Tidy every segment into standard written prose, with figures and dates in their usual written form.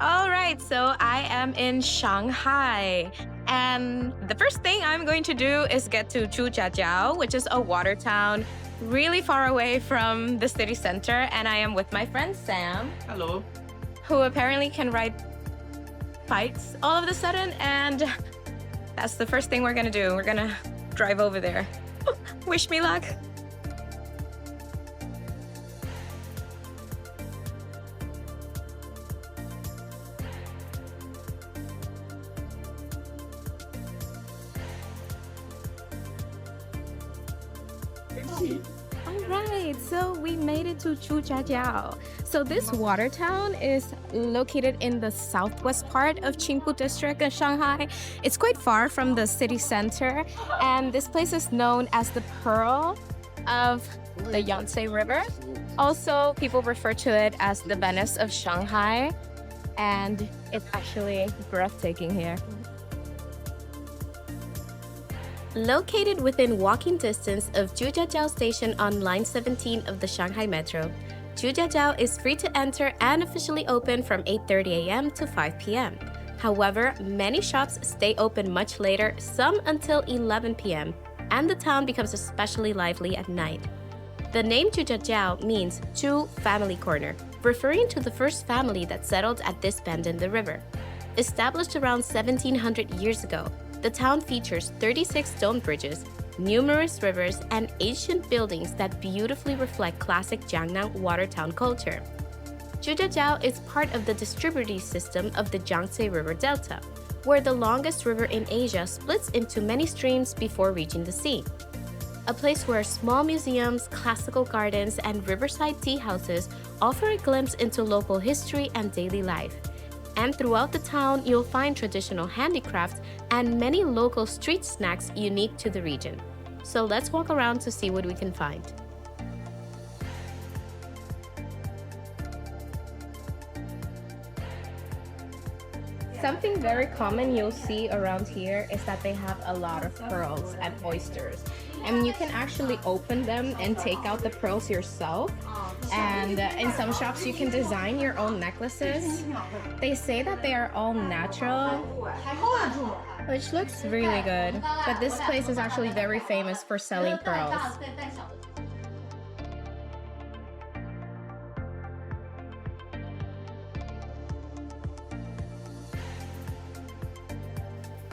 All right, so I am in Shanghai. And the first thing I'm going to do is get to Zhujiajiao, which is a water town really far away from the city center. And I am with my friend Sam, Hello. who apparently can ride bikes all of a sudden. And that's the first thing we're gonna do. We're gonna drive over there. Wish me luck. All right, so we made it to Zhujiajiao. So this water town is located in the southwest part of Qingpu district in Shanghai. It's quite far from the city center, and this place is known as the Pearl of the Yangtze River. Also, people refer to it as the Venice of Shanghai, and it's actually breathtaking here. Located within walking distance of Zhujiajiao Station on Line 17 of the Shanghai Metro, Zhujiajiao is free to enter and officially open from 8:30 a.m. to 5 p.m. However, many shops stay open much later, some until 11 p.m., and the town becomes especially lively at night. The name Zhujiajiao means Zhu Family Corner, referring to the first family that settled at this bend in the river. Established around 1700 years ago, the town features 36 stone bridges, numerous rivers, and ancient buildings that beautifully reflect classic Jiangnan water town culture. Zhujiajiao is part of the distributive system of the Yangtze River Delta, where the longest river in Asia splits into many streams before reaching the sea. A place where small museums, classical gardens, and riverside tea houses offer a glimpse into local history and daily life. And throughout the town, you'll find traditional handicrafts and many local street snacks unique to the region. So let's walk around to see what we can find. Something very common you'll see around here is that they have a lot of pearls and oysters. And you can actually open them and take out the pearls yourself. And in some shops, you can design your own necklaces. They say that they are all natural, which looks really good. But this place is actually very famous for selling pearls.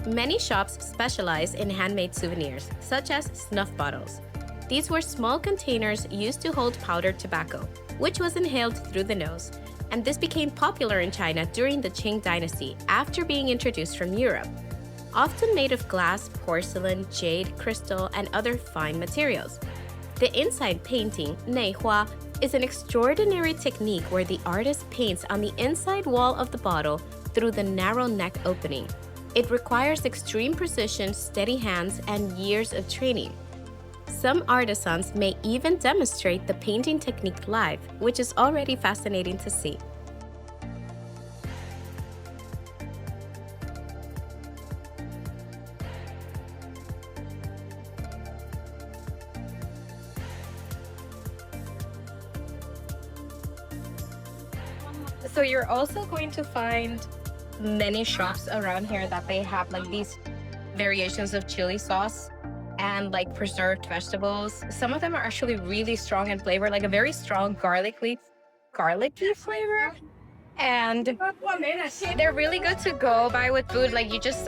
Many shops specialize in handmade souvenirs, such as snuff bottles. These were small containers used to hold powdered tobacco, which was inhaled through the nose, and this became popular in China during the Qing dynasty after being introduced from Europe. Often made of glass, porcelain, jade, crystal, and other fine materials. The inside painting, 内花, is an extraordinary technique where the artist paints on the inside wall of the bottle through the narrow neck opening. It requires extreme precision, steady hands, and years of training. Some artisans may even demonstrate the painting technique live, which is already fascinating to see. So you're also going to find many shops around here that they have like these variations of chili sauce and like preserved vegetables. Some of them are actually really strong in flavor, like a very strong garlicky flavor. And they're really good to go by with food. Like you just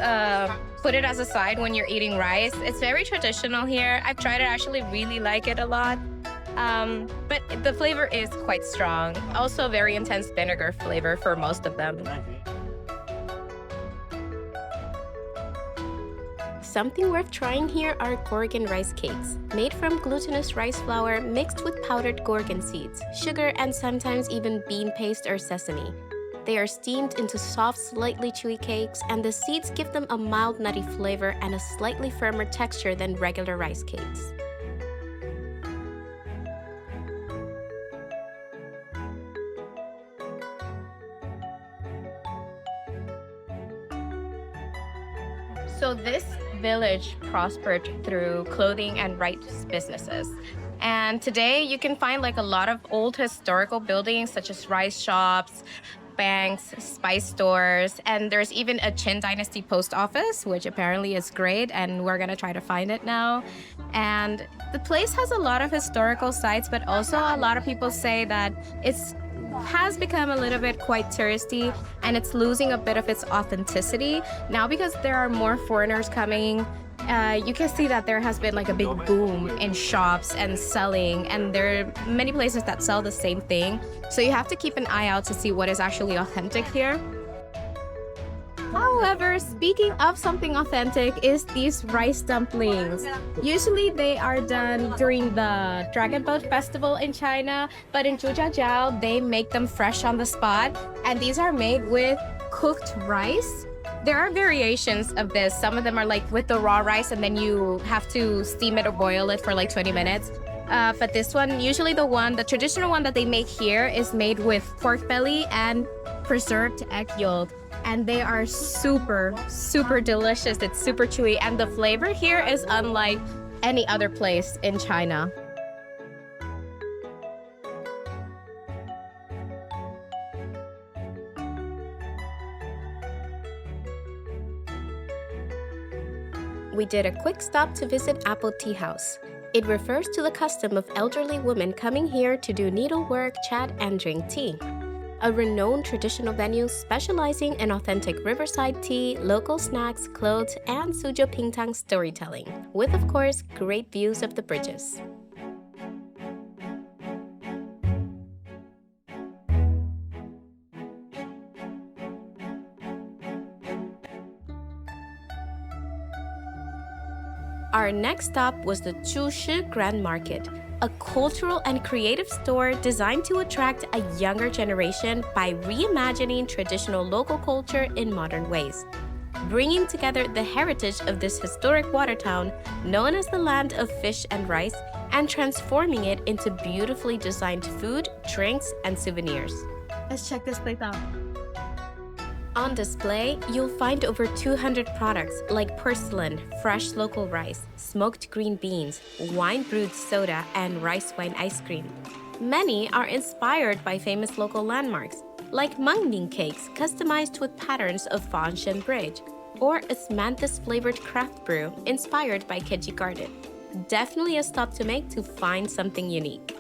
put it as a side when you're eating rice. It's very traditional here. I've tried it, I actually really like it a lot. But the flavor is quite strong. Also very intense vinegar flavor for most of them. Something worth trying here are gorgon rice cakes, made from glutinous rice flour mixed with powdered gorgon seeds, sugar, and sometimes even bean paste or sesame. They are steamed into soft, slightly chewy cakes, and the seeds give them a mild nutty flavor and a slightly firmer texture than regular rice cakes. So this village prospered through clothing and rice businesses. And today you can find like a lot of old historical buildings such as rice shops, banks, spice stores, and there's even a Qin Dynasty post office, which apparently is great, and we're gonna try to find it now. And the place has a lot of historical sites, but also a lot of people say that it's has become a little bit quite touristy and it's losing a bit of its authenticity now because there are more foreigners coming. You can see that there has been like a big boom in shops and selling, and there are many places that sell the same thing, so you have to keep an eye out to see what is actually authentic here. However, speaking of something authentic is these rice dumplings. Usually they are done during the Dragon Boat Festival in China, but in Zhujiajiao, they make them fresh on the spot. And these are made with cooked rice. There are variations of this. Some of them are like with the raw rice and then you have to steam it or boil it for like 20 minutes. But this one, usually the traditional one that they make here is made with pork belly and preserved egg yolk. And they are super, super delicious. It's super chewy. And the flavor here is unlike any other place in China. We did a quick stop to visit Apple Tea House. It refers to the custom of elderly women coming here to do needlework, chat, and drink tea. A renowned traditional venue specializing in authentic riverside tea, local snacks, clothes, and Suzhou Pingtang storytelling, with of course great views of the bridges. Our next stop was the Kezhi Grand Market, a cultural and creative store designed to attract a younger generation by reimagining traditional local culture in modern ways, bringing together the heritage of this historic water town known as the land of fish and rice and transforming it into beautifully designed food, drinks, and souvenirs. Let's check this place out. On display, you'll find over 200 products like porcelain, fresh local rice, smoked green beans, wine-brewed soda, and rice wine ice cream. Many are inspired by famous local landmarks, like mung cakes customized with patterns of Fangsheng Bridge, or a osmanthus-flavored craft brew inspired by Kezhi Garden. Definitely a stop to make to find something unique.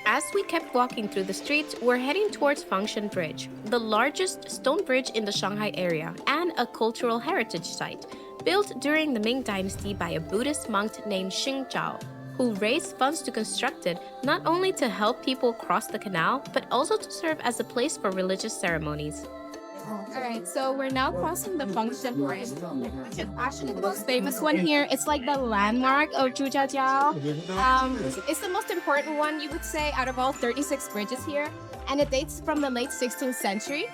As we kept walking through the streets, we're heading towards Fangsheng Bridge, the largest stone bridge in the Shanghai area and a cultural heritage site, built during the Ming Dynasty by a Buddhist monk named Zhujiajiao, who raised funds to construct it not only to help people cross the canal, but also to serve as a place for religious ceremonies. Alright, so we're now crossing the Fangsheng Bridge, which is actually the most famous one here. It's like the landmark of Zhujiajiao. It's the most important one, you would say, out of all 36 bridges here, and it dates from the late 16th century.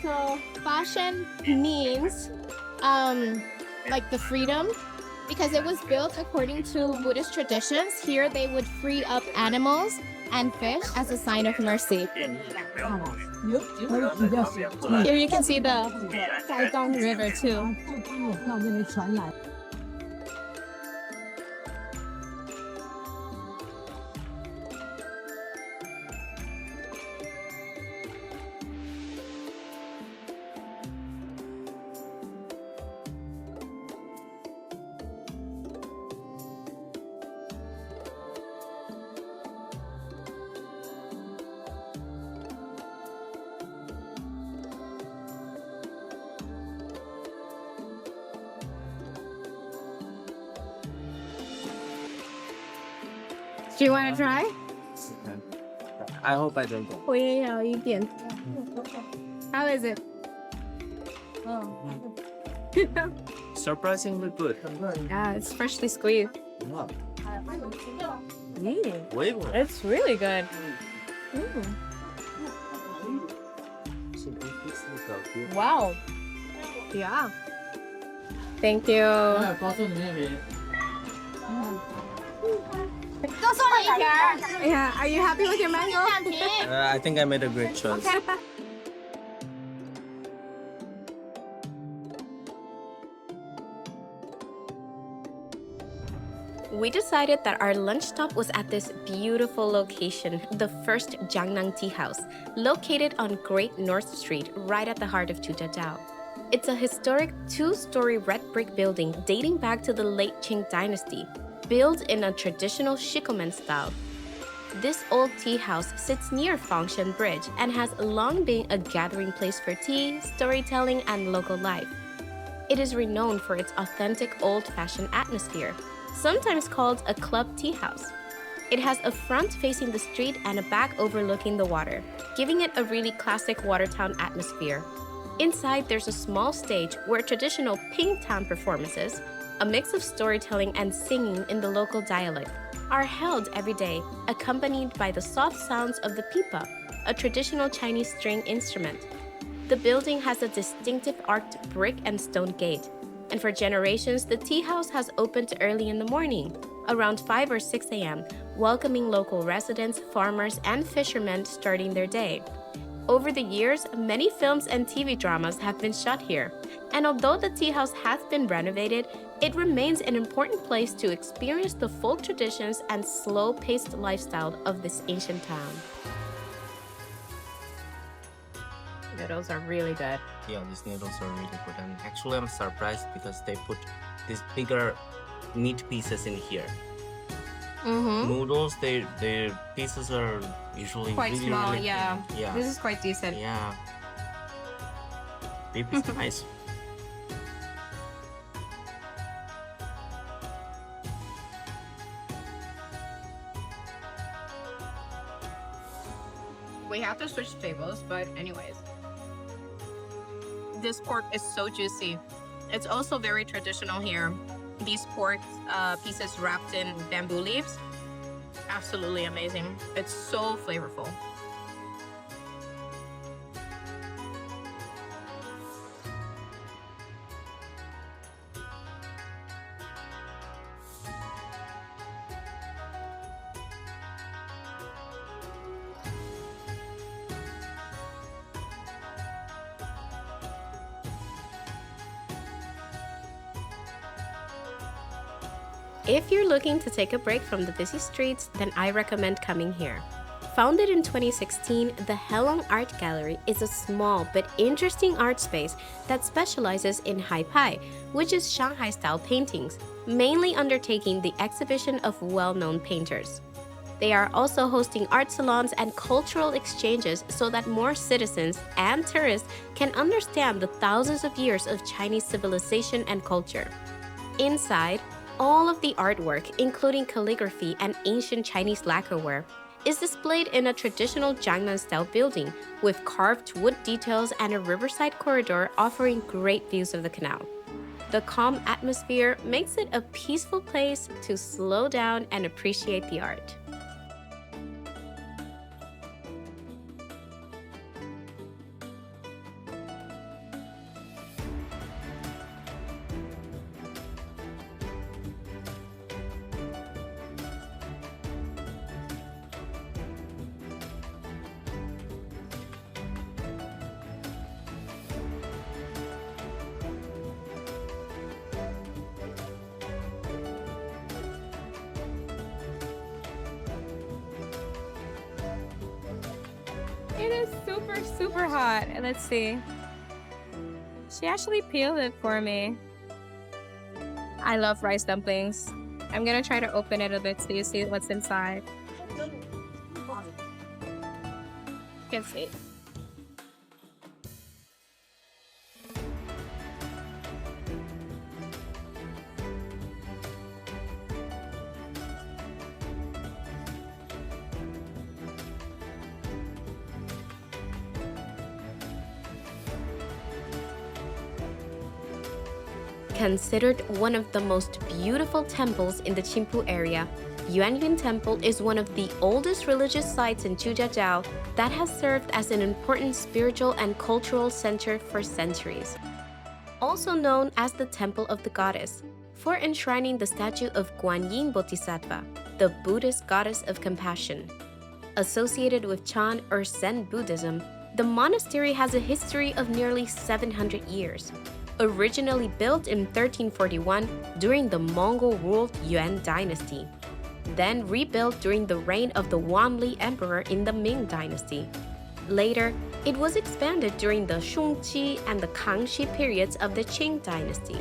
So Fangsheng means like the freedom, because it was built according to Buddhist traditions. Here they would free up animals and fish as a sign of mercy. Here you can see the Gorgon River too. Do you want to try? I hope I don't go. 我也有一点. How is it? Surprisingly good. Yeah, it's freshly squeezed. It's really good. Wow. Yeah. Thank you. Yeah, are you happy with your mango? I think I made a great choice. We decided that our lunch stop was at this beautiful location, the first Jiangnan tea house, located on Great North Street, right at the heart of Zhujiajiao. It's a historic two-story red brick building dating back to the late Qing dynasty, built in a traditional shikomen style. This old tea house sits near Fangsheng Bridge and has long been a gathering place for tea, storytelling, and local life. It is renowned for its authentic old-fashioned atmosphere, sometimes called a club tea house. It has a front facing the street and a back overlooking the water, giving it a really classic Watertown atmosphere. Inside, there's a small stage where traditional Pingtown performances, a mix of storytelling and singing in the local dialect, are held every day, accompanied by the soft sounds of the pipa, a traditional Chinese string instrument. The building has a distinctive arched brick and stone gate, and for generations, the tea house has opened early in the morning, around 5 or 6 a.m., welcoming local residents, farmers, and fishermen starting their day. Over the years, many films and TV dramas have been shot here, and although the tea house has been renovated, it remains an important place to experience the folk traditions and slow-paced lifestyle of this ancient town. Noodles are really good. Yeah, these noodles are really good. And actually, I'm surprised because they put these bigger meat pieces in here. Noodles, their pieces are usually Quite really, small, really yeah. thin. Yeah. This is quite decent. Yeah. Beef is nice. We have to switch tables, but anyways. This pork is so juicy. It's also very traditional here. These pork pieces wrapped in bamboo leaves. Absolutely amazing. It's so flavorful. If you're looking to take a break from the busy streets, then I recommend coming here. Founded in 2016, the Helong Art Gallery is a small but interesting art space that specializes in Haipai, which is Shanghai-style paintings, mainly undertaking the exhibition of well-known painters. They are also hosting art salons and cultural exchanges so that more citizens and tourists can understand the thousands of years of Chinese civilization and culture. Inside, all of the artwork, including calligraphy and ancient Chinese lacquerware, is displayed in a traditional Jiangnan-style building with carved wood details and a riverside corridor offering great views of the canal. The calm atmosphere makes it a peaceful place to slow down and appreciate the art. It is super hot. Let's see. She actually peeled it for me. I love rice dumplings. I'm gonna try to open it a bit so you see what's inside. You can see. Considered one of the most beautiful temples in the Qingpu area, Yuanyun Temple is one of the oldest religious sites in Zhujiajiao that has served as an important spiritual and cultural center for centuries. Also known as the Temple of the Goddess, for enshrining the statue of Guanyin Bodhisattva. the Buddhist goddess of compassion. Associated with Chan or Zen Buddhism, the monastery has a history of nearly 700 years. Originally built in 1341 during the Mongol-ruled Yuan dynasty, then rebuilt during the reign of the Wanli Emperor in the Ming dynasty. Later, it was expanded during the Shungqi and the Kangxi periods of the Qing dynasty.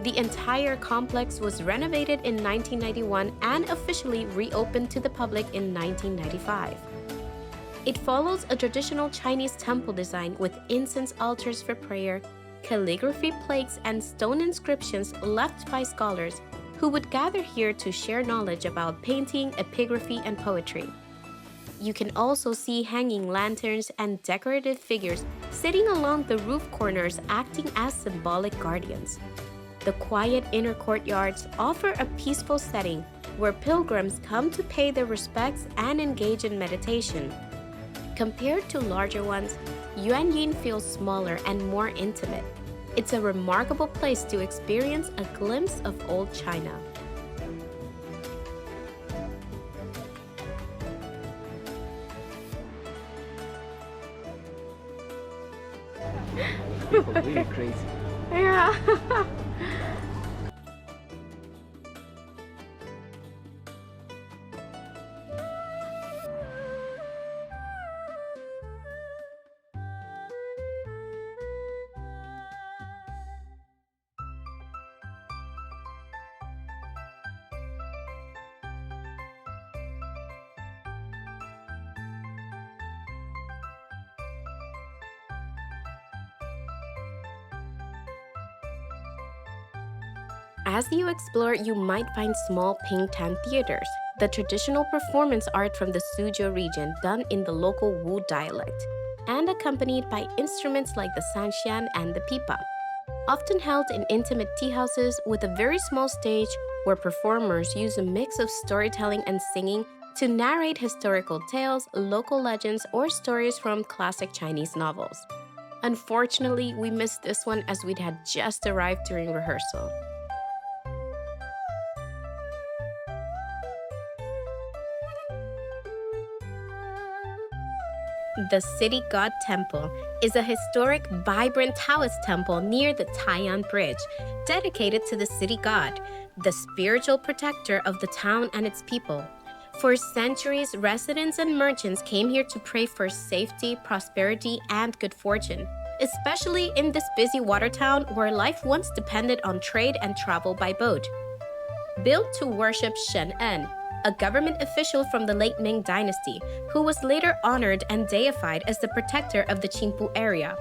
The entire complex was renovated in 1991 and officially reopened to the public in 1995. It follows a traditional Chinese temple design with incense altars for prayer, calligraphy plaques, and stone inscriptions left by scholars who would gather here to share knowledge about painting, epigraphy, and poetry. You can also see hanging lanterns and decorative figures sitting along the roof corners acting as symbolic guardians. The quiet inner courtyards offer a peaceful setting where pilgrims come to pay their respects and engage in meditation. Compared to larger ones, Yuanyin feels smaller and more intimate. It's a remarkable place to experience a glimpse of old China. People really crazy. Yeah. As you explore, you might find small pink tan theaters, the traditional performance art from the Suzhou region done in the local Wu dialect, and accompanied by instruments like the sanxian and the pipa. Often held in intimate tea houses with a very small stage where performers use a mix of storytelling and singing to narrate historical tales, local legends, or stories from classic Chinese novels. Unfortunately, we missed this one as we'd had just arrived during rehearsal. The City God Temple is a historic, vibrant Taoist temple near the Tongtianhe Bridge, dedicated to the city god, the spiritual protector of the town and its people. For centuries, residents and merchants came here to pray for safety, prosperity, and good fortune, especially in this busy water town where life once depended on trade and travel by boat. Built to worship Shen En, a government official from the late Ming dynasty, who was later honored and deified as the protector of the Qingpu area.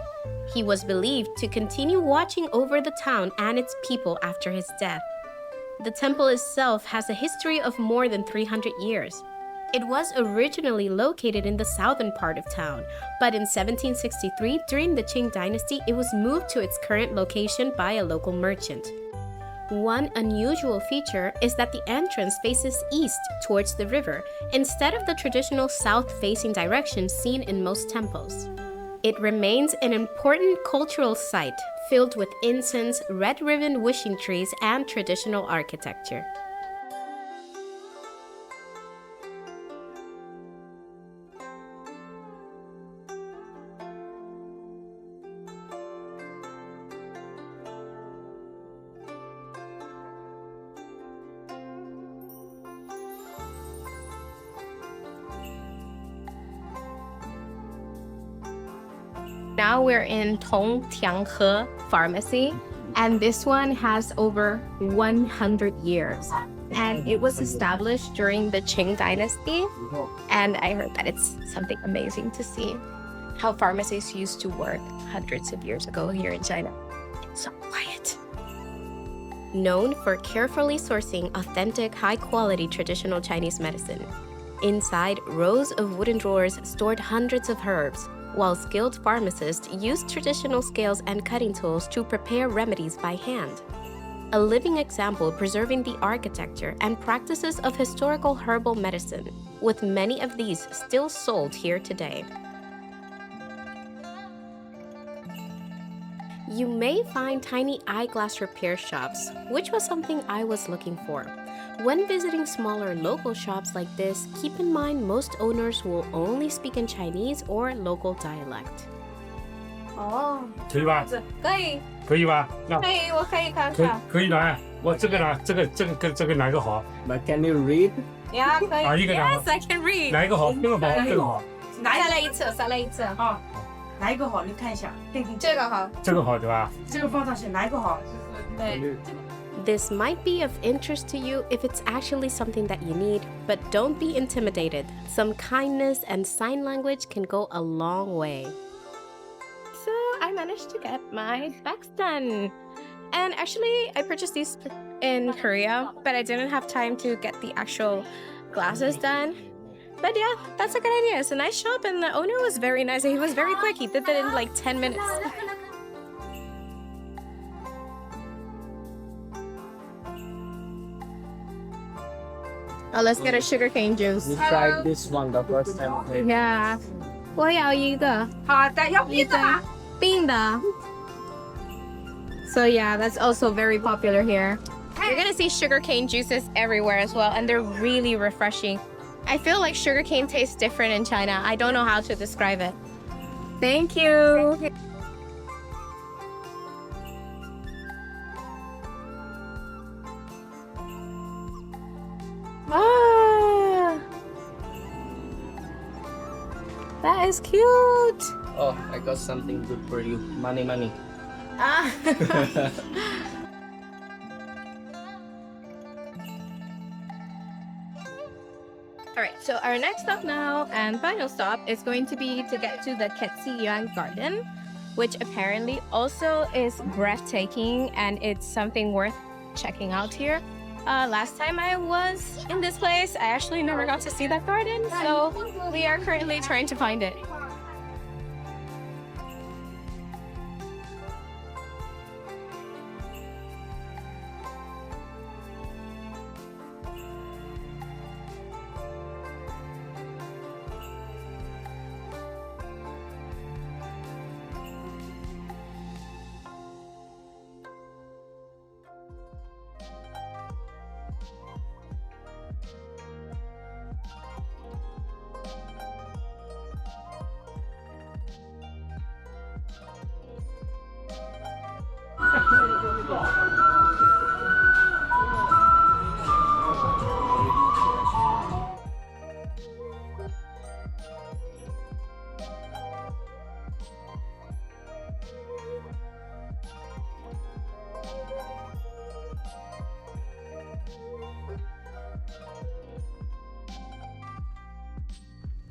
He was believed to continue watching over the town and its people after his death. The temple itself has a history of more than 300 years. It was originally located in the southern part of town, but in 1763, during the Qing dynasty, it was moved to its current location by a local merchant. One unusual feature is that the entrance faces east towards the river instead of the traditional south-facing direction seen in most temples. It remains an important cultural site filled with incense, red-ribbon wishing trees, and traditional architecture. Now we're in Tongtianhe Pharmacy, and this one has over 100 years. And it was established during the Qing dynasty, and I heard that it's something amazing to see how pharmacies used to work hundreds of years ago here in China. It's so quiet. Known for carefully sourcing authentic, high-quality traditional Chinese medicine. Inside, rows of wooden drawers stored hundreds of herbs, while skilled pharmacists used traditional scales and cutting tools to prepare remedies by hand. A living example preserving the architecture and practices of historical herbal medicine, with many of these still sold here today. You may find tiny eyeglass repair shops, which was something I was looking for. When visiting smaller local shops like this, keep in mind most owners will only speak in Chinese or local dialect. 哦，可以吧？可以，可以吧？那可以，我可以看可以看。可以拿，我这个拿，这个哪个好？ But can you read? Yeah，可以。啊，一个拿 Yes, I can read。哪一个好？这个好，这个好，再来一次，再来一次。啊，哪一个好？你看一下，对对，这个好。这个好对吧？这个放上去，哪一个好？对。 This might be of interest to you if it's actually something that you need, but don't be intimidated. Some kindness and sign language can go a long way. So I managed to get my specs done. And actually, I purchased these in Korea, but I didn't have time to get the actual glasses done. But yeah, that's a good idea. It's a nice shop, and the owner was very nice. He was very quick. He did it in like 10 minutes. Oh, let's get a sugarcane juice. We tried this one the first time. Yeah. 我要一个好的，要冰的吗？冰的. So yeah, that's also very popular here. You're gonna see sugarcane juices everywhere as well, and they're really refreshing. I feel like sugarcane tastes different in China. I don't know how to describe it. Thank you. Ah, that is cute. Oh, I got something good for you. Money. Ah. Alright, so our next stop now and final stop is going to be to get to the Kezhi Garden, which apparently also is breathtaking and it's something worth checking out here. Last time I was in this place, I actually never got to see that garden, so we are currently trying to find it.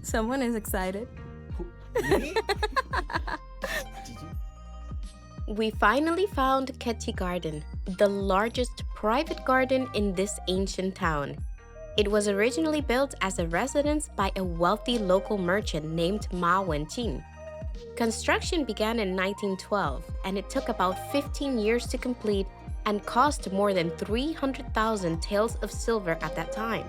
Someone is excited. We finally found Kezhi Garden, the largest private garden in this ancient town. It was originally built as a residence by a wealthy local merchant named Ma Wenjin. Construction began in 1912, and it took about 15 years to complete and cost more than 300,000 taels of silver at that time.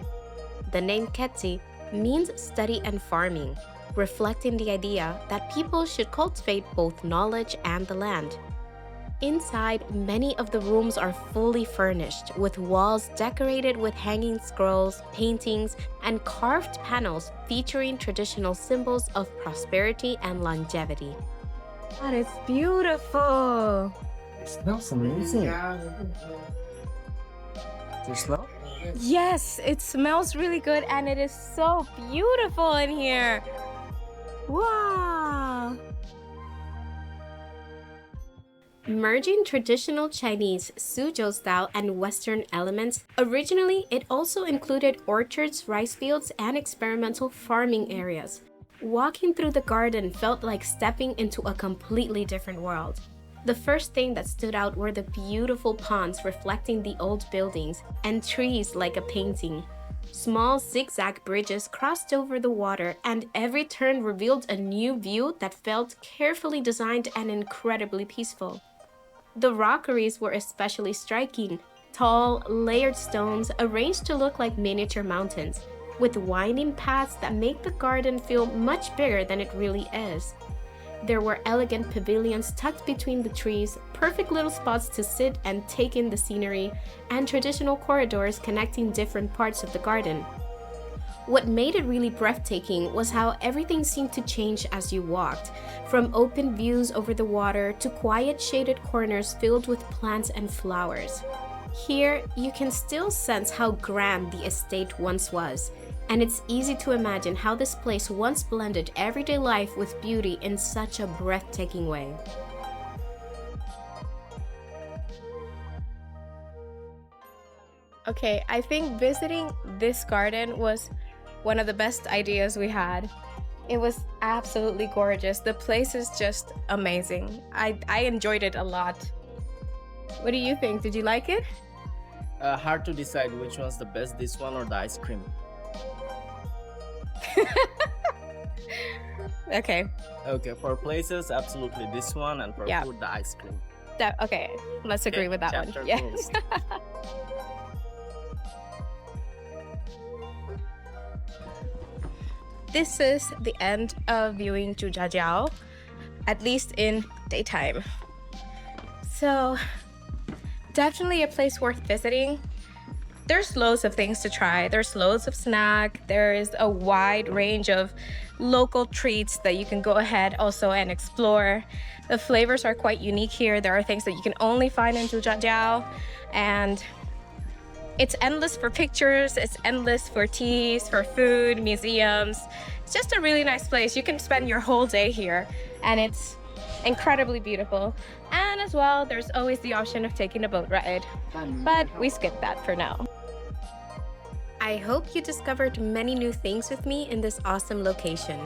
The name Kezhi means study and farming, reflecting the idea that people should cultivate both knowledge and the land. Inside, many of the rooms are fully furnished, with walls decorated with hanging scrolls, paintings, and carved panels featuring traditional symbols of prosperity and longevity. That is beautiful! It smells amazing. Do you smell? Yes, it smells really good and it is so beautiful in here. Wow! Merging traditional Chinese Suzhou style and Western elements, originally it also included orchards, rice fields, and experimental farming areas. Walking through the garden felt like stepping into a completely different world. The first thing that stood out were the beautiful ponds reflecting the old buildings and trees like a painting. Small zigzag bridges crossed over the water, and every turn revealed a new view that felt carefully designed and incredibly peaceful. The rockeries were especially striking, tall, layered stones arranged to look like miniature mountains, with winding paths that make the garden feel much bigger than it really is. There were elegant pavilions tucked between the trees, perfect little spots to sit and take in the scenery, and traditional corridors connecting different parts of the garden. What made it really breathtaking was how everything seemed to change as you walked, from open views over the water to quiet shaded corners filled with plants and flowers. Here, you can still sense how grand the estate once was, and it's easy to imagine how this place once blended everyday life with beauty in such a breathtaking way. Okay, I think visiting this garden was one of the best ideas we had. It was absolutely gorgeous. The place is just amazing. I enjoyed it a lot. What do you think? Did you like it? Hard to decide which one's the best, this one or the ice cream. Okay. Okay, for places, absolutely this one, and for Yeah. food, the ice cream. Okay, let's agree Okay, with that one. chapter Yeah. closed. This is the end of viewing Zhujiajiao, at least in daytime. So, definitely a place worth visiting. There's loads of things to try. There's loads of snack. There is a wide range of local treats that you can go ahead also and explore. The flavors are quite unique here. There are things that you can only find in Zhujiajiao, and it's endless for pictures, it's endless for teas, for food, museums. It's just a really nice place. You can spend your whole day here, and it's incredibly beautiful. And as well, there's always the option of taking a boat ride, but we skip that for now. I hope you discovered many new things with me in this awesome location.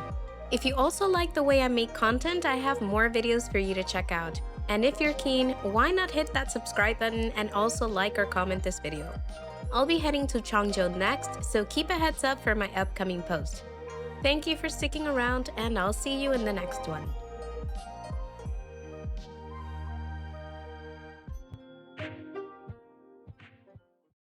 If you also like the way I make content, I have more videos for you to check out. And if you're keen, why not hit that subscribe button and also like or comment this video. I'll be heading to Changzhou next, so keep a heads up for my upcoming post. Thank you for sticking around, and I'll see you in the next one.